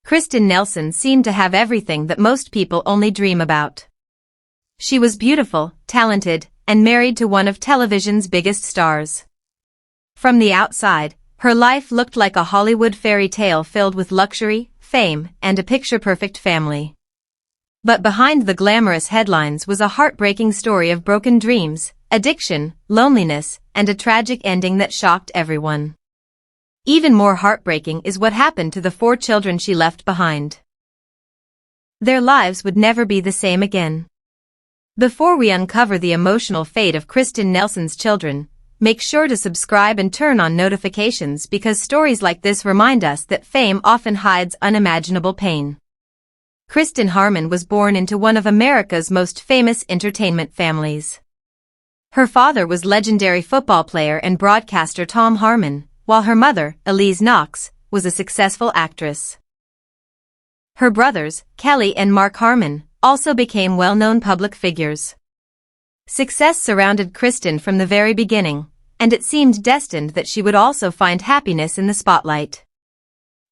Kristin Nelson seemed to have everything that most people only dream about. She was beautiful, talented, and married to one of television's biggest stars. From the outside, her life looked like a Hollywood fairy tale filled with luxury, fame, and a picture-perfect family. But behind the glamorous headlines was a heartbreaking story of broken dreams, addiction, loneliness, and a tragic ending that shocked everyone. Even more heartbreaking is what happened to the 4 children she left behind. Their lives would never be the same again. Before we uncover the emotional fate of Kristin Nelson's children, make sure to subscribe and turn on notifications because stories like this remind us that fame often hides unimaginable pain. Kristin Harmon was born into one of America's most famous entertainment families. Her father was legendary football player and broadcaster Tom Harmon, while her mother, Elise Knox, was a successful actress. Her brothers, Kelly and Mark Harmon, also became well-known public figures. Success surrounded Kristin from the very beginning, and it seemed destined that she would also find happiness in the spotlight.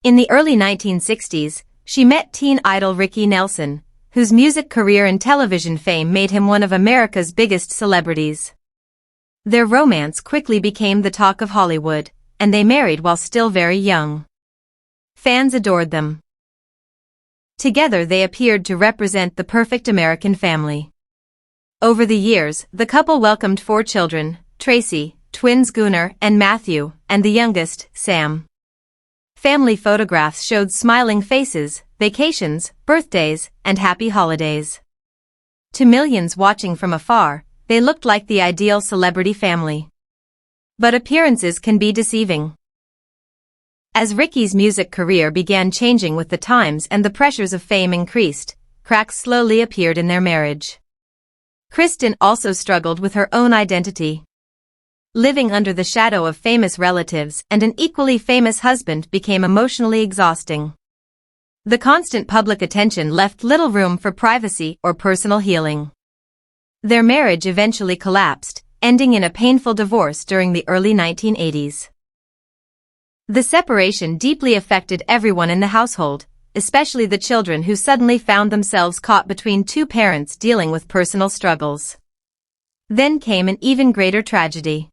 In the early 1960s, she met teen idol Ricky Nelson, whose music career and television fame made him one of America's biggest celebrities. Their romance quickly became the talk of Hollywood, and they married while still very young. Fans adored them. Together they appeared to represent the perfect American family. Over the years, the couple welcomed 4 children, Tracy, twins Gunnar and Matthew, and the youngest, Sam. Family photographs showed smiling faces, vacations, birthdays, and happy holidays. To millions watching from afar, they looked like the ideal celebrity family. But appearances can be deceiving. As Ricky's music career began changing with the times and the pressures of fame increased, cracks slowly appeared in their marriage. Kristin also struggled with her own identity. Living under the shadow of famous relatives and an equally famous husband became emotionally exhausting. The constant public attention left little room for privacy or personal healing. Their marriage eventually collapsed, ending in a painful divorce during the early 1980s. The separation deeply affected everyone in the household, especially the children who suddenly found themselves caught between 2 parents dealing with personal struggles. Then came an even greater tragedy.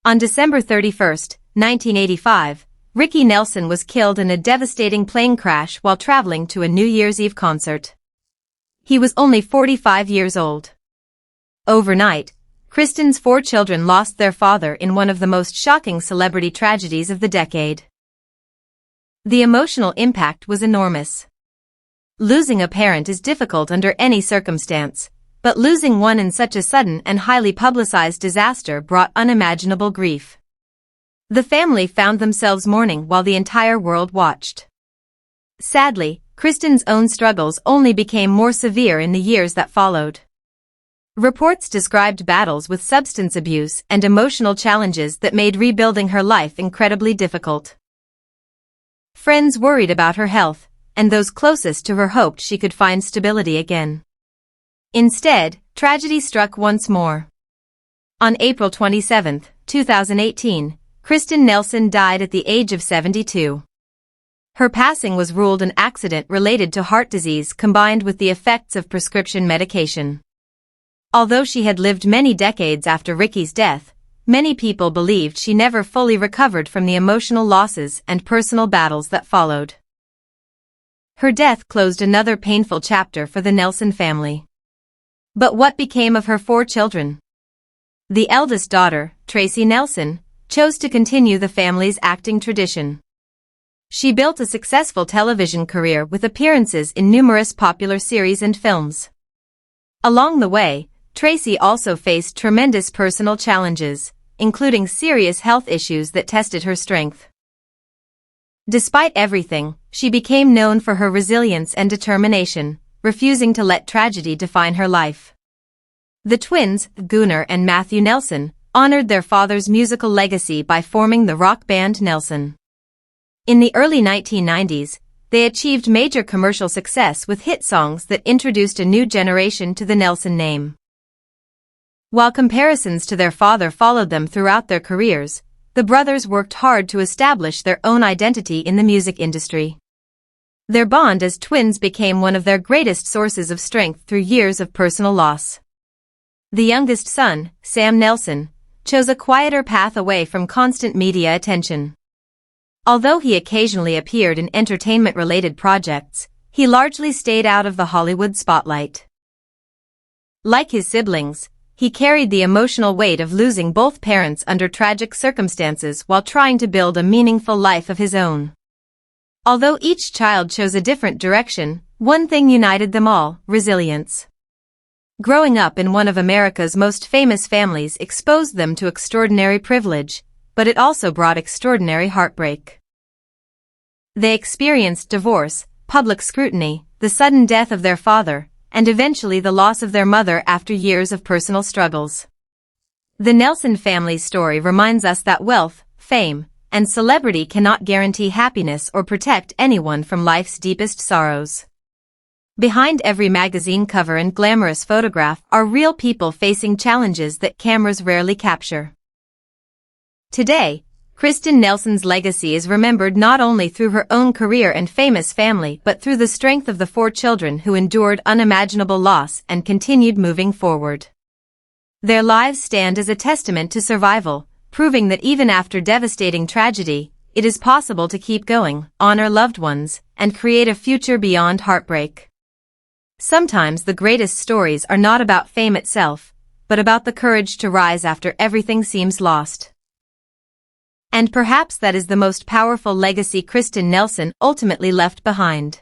On December 31, 1985, Ricky Nelson was killed in a devastating plane crash while traveling to a New Year's Eve concert. He was only 45 years old. Overnight, Kristin's 4 children lost their father in one of the most shocking celebrity tragedies of the decade. The emotional impact was enormous. Losing a parent is difficult under any circumstance, but losing one in such a sudden and highly publicized disaster brought unimaginable grief. The family found themselves mourning while the entire world watched. Sadly, Kristin's own struggles only became more severe in the years that followed. Reports described battles with substance abuse and emotional challenges that made rebuilding her life incredibly difficult. Friends worried about her health, and those closest to her hoped she could find stability again. Instead, tragedy struck once more. On April 27, 2018, Kristin Nelson died at the age of 72. Her passing was ruled an accident related to heart disease combined with the effects of prescription medication. Although she had lived many decades after Ricky's death, many people believed she never fully recovered from the emotional losses and personal battles that followed. Her death closed another painful chapter for the Nelson family. But what became of her 4 children? The eldest daughter, Tracy Nelson, chose to continue the family's acting tradition. She built a successful television career with appearances in numerous popular series and films. Along the way, Tracy also faced tremendous personal challenges, including serious health issues that tested her strength. Despite everything, she became known for her resilience and determination, refusing to let tragedy define her life. The twins, Gunnar and Matthew Nelson, honored their father's musical legacy by forming the rock band Nelson. In the early 1990s, they achieved major commercial success with hit songs that introduced a new generation to the Nelson name. While comparisons to their father followed them throughout their careers, the brothers worked hard to establish their own identity in the music industry. Their bond as twins became one of their greatest sources of strength through years of personal loss. The youngest son, Sam Nelson, chose a quieter path away from constant media attention. Although he occasionally appeared in entertainment-related projects, he largely stayed out of the Hollywood spotlight. Like his siblings, he carried the emotional weight of losing both parents under tragic circumstances while trying to build a meaningful life of his own. Although each child chose a different direction, one thing united them all: resilience. Growing up in one of America's most famous families exposed them to extraordinary privilege, but it also brought extraordinary heartbreak. They experienced divorce, public scrutiny, the sudden death of their father, and eventually the loss of their mother after years of personal struggles. The Nelson family's story reminds us that wealth, fame, and celebrity cannot guarantee happiness or protect anyone from life's deepest sorrows. Behind every magazine cover and glamorous photograph are real people facing challenges that cameras rarely capture. Today, Kristin Nelson's legacy is remembered not only through her own career and famous family but through the strength of the 4 children who endured unimaginable loss and continued moving forward. Their lives stand as a testament to survival, proving that even after devastating tragedy, it is possible to keep going, honor loved ones, and create a future beyond heartbreak. Sometimes the greatest stories are not about fame itself, but about the courage to rise after everything seems lost. And perhaps that is the most powerful legacy Kristin Nelson ultimately left behind.